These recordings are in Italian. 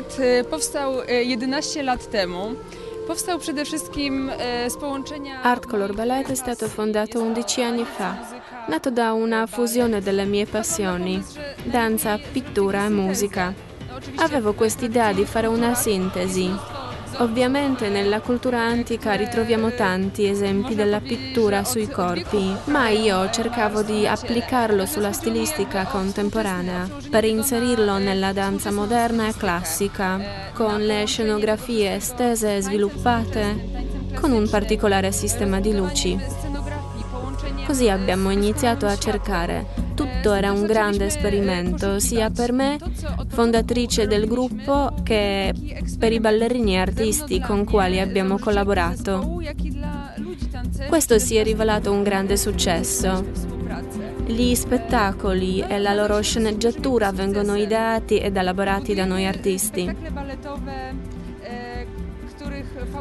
Ballet powstał 11 lat temu. Powstał przede wszystkim z połączenia... Art Color Ballet è stato fondato 11 anni fa, nato da una fusione delle mie passioni, danza, pittura e musica. Avevo quest'idea di fare una sintesi. Ovviamente nella cultura antica ritroviamo tanti esempi della pittura sui corpi, ma io cercavo di applicarlo sulla stilistica contemporanea per inserirlo nella danza moderna e classica, con le scenografie estese e sviluppate, con un particolare sistema di luci. Così abbiamo iniziato a cercare. Tutto era un grande esperimento, sia per me, fondatrice del gruppo, che per i ballerini e artisti con quali abbiamo collaborato. Questo si è rivelato un grande successo. Gli spettacoli e la loro sceneggiatura vengono ideati ed elaborati da noi artisti.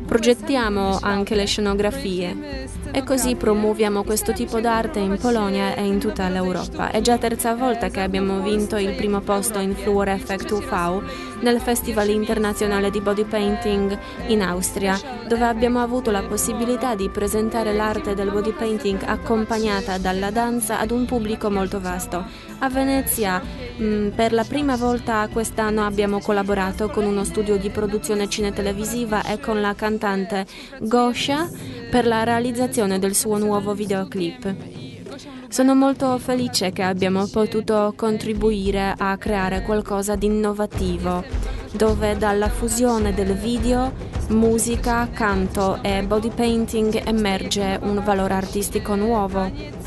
Progettiamo anche le scenografie e così promuoviamo questo tipo d'arte in Polonia e in tutta l'Europa. È già terza volta che abbiamo vinto il primo posto in Fluor Effect UV nel Festival internazionale di body painting in Austria, dove abbiamo avuto la possibilità di presentare l'arte del body painting accompagnata dalla danza ad un pubblico molto vasto. A Venezia, per la prima volta quest'anno abbiamo collaborato con uno studio di produzione cinetelevisiva e con la cantante Gosia per la realizzazione del suo nuovo videoclip. Sono molto felice che abbiamo potuto contribuire a creare qualcosa di innovativo, dove dalla fusione del video, musica, canto e body painting emerge un valore artistico nuovo.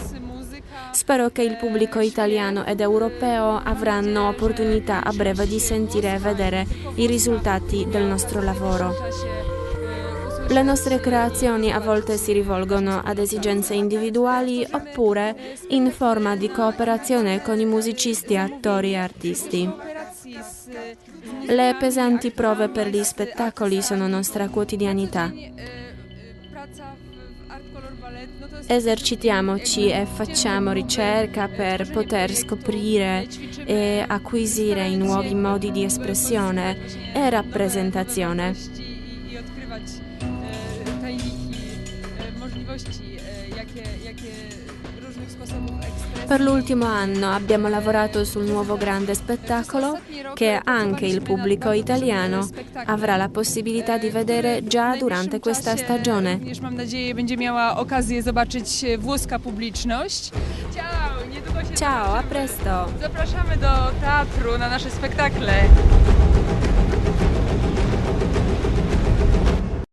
Spero che il pubblico italiano ed europeo avranno opportunità a breve di sentire e vedere i risultati del nostro lavoro. Le nostre creazioni a volte si rivolgono ad esigenze individuali oppure in forma di cooperazione con i musicisti, attori e artisti. Le pesanti prove per gli spettacoli sono nostra quotidianità. Esercitiamoci e facciamo ricerca per poter scoprire e acquisire i nuovi modi di espressione e rappresentazione. Per l'ultimo anno abbiamo lavorato sul nuovo grande spettacolo che anche il pubblico italiano avrà la possibilità di vedere già durante questa stagione. Mam nadzieję, będzie miała okazję zobaczyć włoska publiczność. Ciao, a presto! Zapraszamy do teatru na nasze spektakle.